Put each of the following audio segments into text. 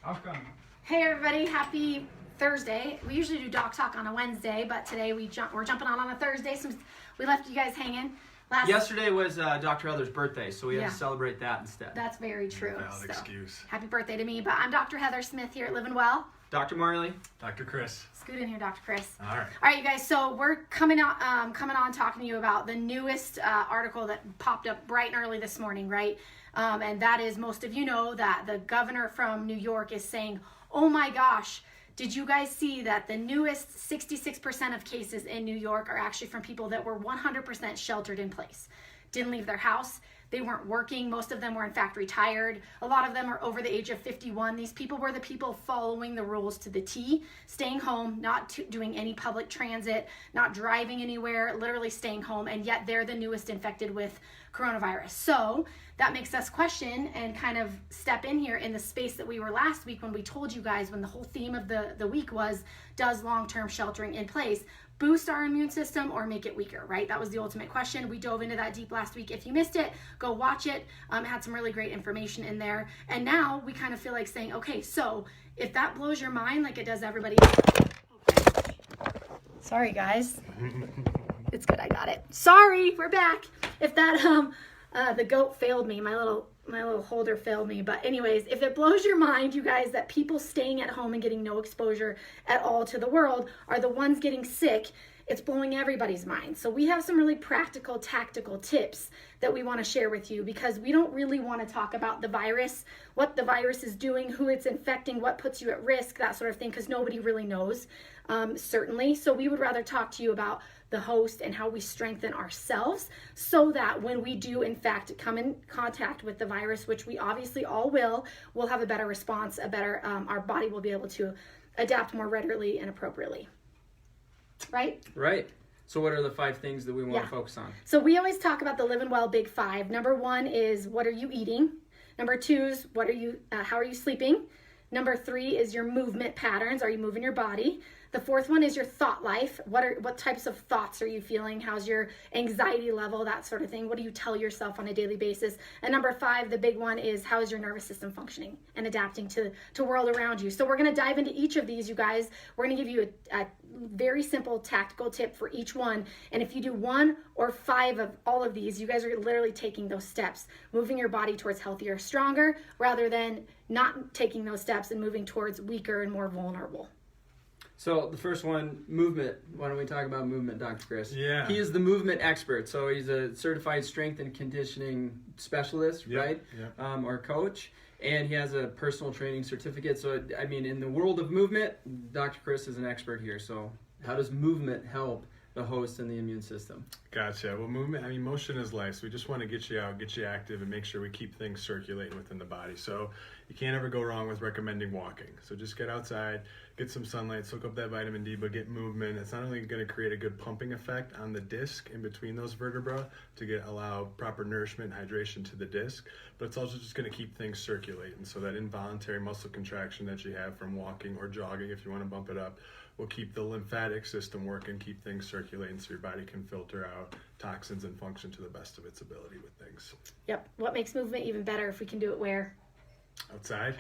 How come? Hey everybody, happy Thursday. We usually do Doc Talk on a Wednesday, but today we're jumping on a Thursday since we left you guys hanging. Yesterday was Dr. Heather's birthday, so we had to celebrate that instead. That's very true. Valid excuse. Happy birthday to me, but I'm Dr. Heather Smith here at Livin Well. Dr. Marley. Dr. Chris. Scoot in here, Dr. Chris. All right. All right, you guys, so we're coming on talking to you about the newest article that popped up bright and early this morning, right? And that is, most of you know that the governor from New York is saying, oh my gosh, did you guys see that the newest 66% of cases in New York are actually from people that were 100% sheltered in place? Didn't leave their house. They weren't working. Most of them were in fact retired. A lot of them are over the age of 51. These people were the people following the rules to the T, staying home, not doing any public transit, not driving anywhere, literally staying home, and yet they're the newest infected with coronavirus. So that makes us question and kind of step in here in the space that we were last week when we told you guys, when the whole theme of the week was, does long-term sheltering in place boost our immune system or make it weaker, right? That was the ultimate question. We dove into that deep last week. If you missed it, go watch it. It had some really great information in there. And now we kind of feel like saying, okay, so if that blows your mind like it does everybody else. Sorry, guys. It's good, I got it. Sorry, we're back. If that, the goat failed me, my little holder failed me. But anyways, if it blows your mind, you guys, that people staying at home and getting no exposure at all to the world are the ones getting sick, it's blowing everybody's mind. So we have some really practical, tactical tips that we want to share with you, because we don't really want to talk about the virus, what the virus is doing, who it's infecting, what puts you at risk, that sort of thing, because nobody really knows, certainly. So we would rather talk to you about the host and how we strengthen ourselves so that when we do in fact come in contact with the virus, which we obviously all will, we'll have a better response, our body will be able to adapt more readily and appropriately. Right? Right. So what are the 5 things that we want to focus on? So we always talk about the Livin Well Big 5. Number 1 is, what are you eating? Number 2 is, how are you sleeping? Number 3 is your movement patterns. Are you moving your body? The 4th one is your thought life. What types of thoughts are you feeling? How's your anxiety level? That sort of thing. What do you tell yourself on a daily basis? And number 5, the big one, is how is your nervous system functioning and adapting to world around you? So we're going to dive into each of these, you guys. We're going to give you a very simple tactical tip for each one. And if you do 1 or 5 of all of these, you guys are literally taking those steps, moving your body towards healthier, stronger, rather than not taking those steps and moving towards weaker and more vulnerable. So the first one, movement. Why don't we talk about movement, Dr. Chris? Yeah. He is the movement expert. So he's a certified strength and conditioning specialist, right? Yep. Or coach. And he has a personal training certificate. So, I mean, in the world of movement, Dr. Chris is an expert here. So how does movement help the host and the immune system? Gotcha. Well, motion is life. So we just want to get you out, get you active, and make sure we keep things circulating within the body. So you can't ever go wrong with recommending walking. So just get outside, get some sunlight, soak up that vitamin D, but get movement. It's not only going to create a good pumping effect on the disc in between those vertebrae to allow proper nourishment and hydration to the disc, but it's also just going to keep things circulating. So that involuntary muscle contraction that you have from walking or jogging, if you want to bump it up, will keep the lymphatic system working, keep things circulating so your body can filter out toxins and function to the best of its ability with things. Yep. What makes movement even better if we can do it where? Outside.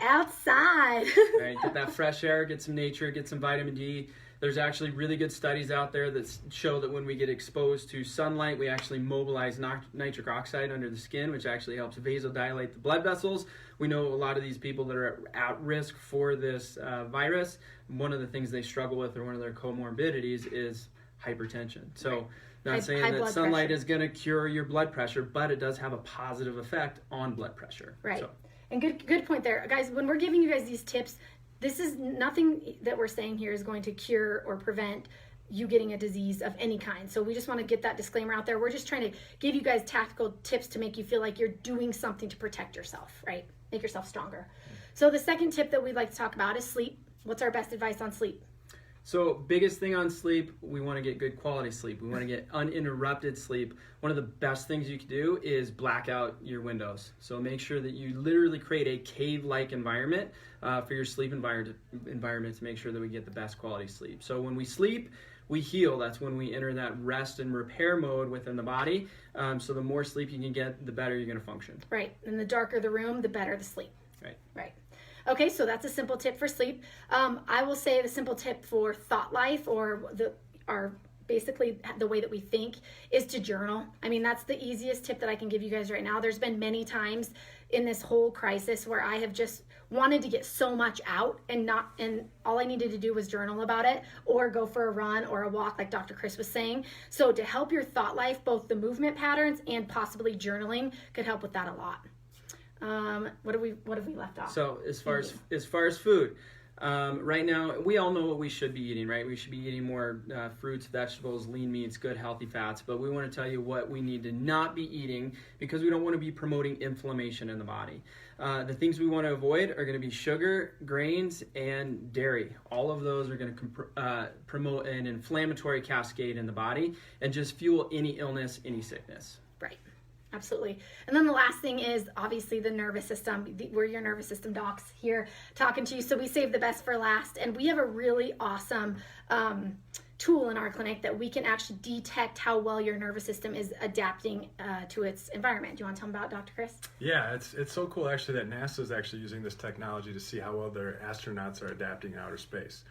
Right, get that fresh air, get some nature, get some vitamin D. There's actually really good studies out there that show that when we get exposed to sunlight, we actually mobilize nitric oxide under the skin, which actually helps vasodilate the blood vessels. We know a lot of these people that are at risk for this virus, one of the things they struggle with, or one of their comorbidities, is hypertension. So not saying that sunlight is going to cure your blood pressure, but it does have a positive effect on blood pressure. Right. So. And good point there. Guys, when we're giving you guys these tips, this is nothing that we're saying here is going to cure or prevent you getting a disease of any kind. So we just want to get that disclaimer out there. We're just trying to give you guys tactical tips to make you feel like you're doing something to protect yourself, right? Make yourself stronger. So the second tip that we'd like to talk about is sleep. What's our best advice on sleep? So biggest thing on sleep, we want to get good quality sleep. We want to get uninterrupted sleep. One of the best things you can do is black out your windows. So make sure that you literally create a cave-like environment for your sleep environment to make sure that we get the best quality sleep. So when we sleep, we heal. That's when we enter that rest and repair mode within the body. So the more sleep you can get, the better you're going to function. Right. And the darker the room, the better the sleep. Right. Right. Okay, so that's a simple tip for sleep. I will say the simple tip for thought life, or basically the way that we think, is to journal. I mean, that's the easiest tip that I can give you guys right now. There's been many times in this whole crisis where I have just wanted to get so much out, and all I needed to do was journal about it, or go for a run or a walk, like Dr. Chris was saying. So to help your thought life, both the movement patterns and possibly journaling could help with that a lot. What have we left off? So as far as food, right now we all know what we should be eating, right? We should be eating more fruits, vegetables, lean meats, good healthy fats, but we want to tell you what we need to not be eating, because we don't want to be promoting inflammation in the body. The things we want to avoid are going to be sugar, grains, and dairy. All of those are going to promote an inflammatory cascade in the body and just fuel any illness, any sickness. Right. Absolutely. And then the last thing is obviously the nervous system. We're your nervous system docs here talking to you. So we save the best for last. And we have a really awesome tool in our clinic that we can actually detect how well your nervous system is adapting to its environment. Do you want to tell them about, Dr. Chris? Yeah, it's so cool actually that NASA is actually using this technology to see how well their astronauts are adapting in outer space.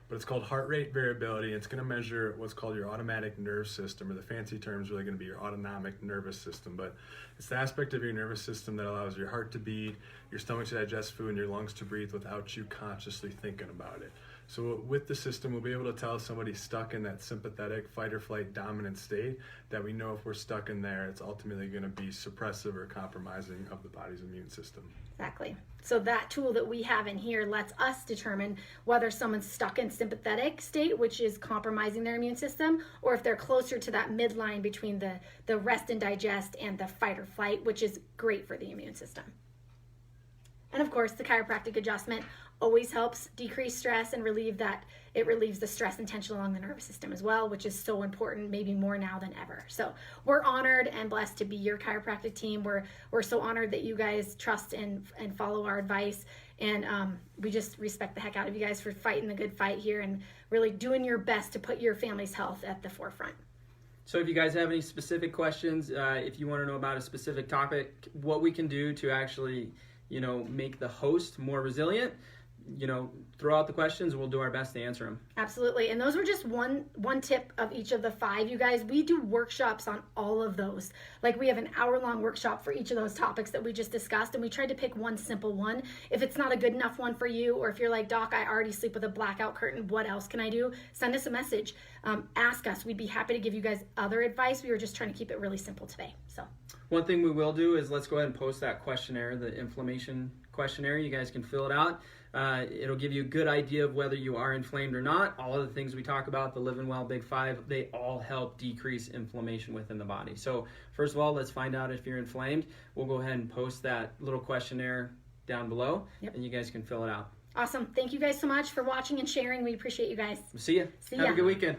But it's called heart rate variability. It's going to measure what's called your automatic nerve system, or the fancy term is really going to be your autonomic nervous system. But it's the aspect of your nervous system that allows your heart to beat, your stomach to digest food, and your lungs to breathe without you consciously thinking about it. So with the system, we'll be able to tell if somebody's stuck in that sympathetic fight or flight dominant state, that we know if we're stuck in there, it's ultimately going to be suppressive or compromising of the body's immune system. Exactly. So that tool that we have in here lets us determine whether someone's stuck in sympathetic state, which is compromising their immune system, or if they're closer to that midline between the rest and digest and the fight or flight, which is great for the immune system. And of course, the chiropractic adjustment always helps decrease stress and it relieves the stress and tension along the nervous system as well, which is so important, maybe more now than ever. So we're honored and blessed to be your chiropractic team. We're so honored that you guys trust and follow our advice. And we just respect the heck out of you guys for fighting the good fight here and really doing your best to put your family's health at the forefront. So if you guys have any specific questions, if you want to know about a specific topic, what we can do to actually, make the host more resilient, throw out the questions and we'll do our best to answer them. Absolutely. And those were just one tip of each of the 5, you guys. We do workshops on all of those. Like, we have an hour-long workshop for each of those topics that we just discussed, and we tried to pick one simple one. If it's not a good enough one for you, or if you're like, Doc, I already sleep with a blackout curtain, what else can I do? Send us a message. Ask us. We'd be happy to give you guys other advice. We were just trying to keep it really simple today. So one thing we will do is let's go ahead and post that questionnaire, the inflammation questionnaire. You guys can fill it out. It'll give you a good idea of whether you are inflamed or not. All of the things we talk about, the Livin Well Big 5, they all help decrease inflammation within the body. So first of all, let's find out if you're inflamed. We'll go ahead and post that little questionnaire down below, and you guys can fill it out. Awesome. Thank you guys so much for watching and sharing. We appreciate you guys. See ya. See Have ya. a good weekend.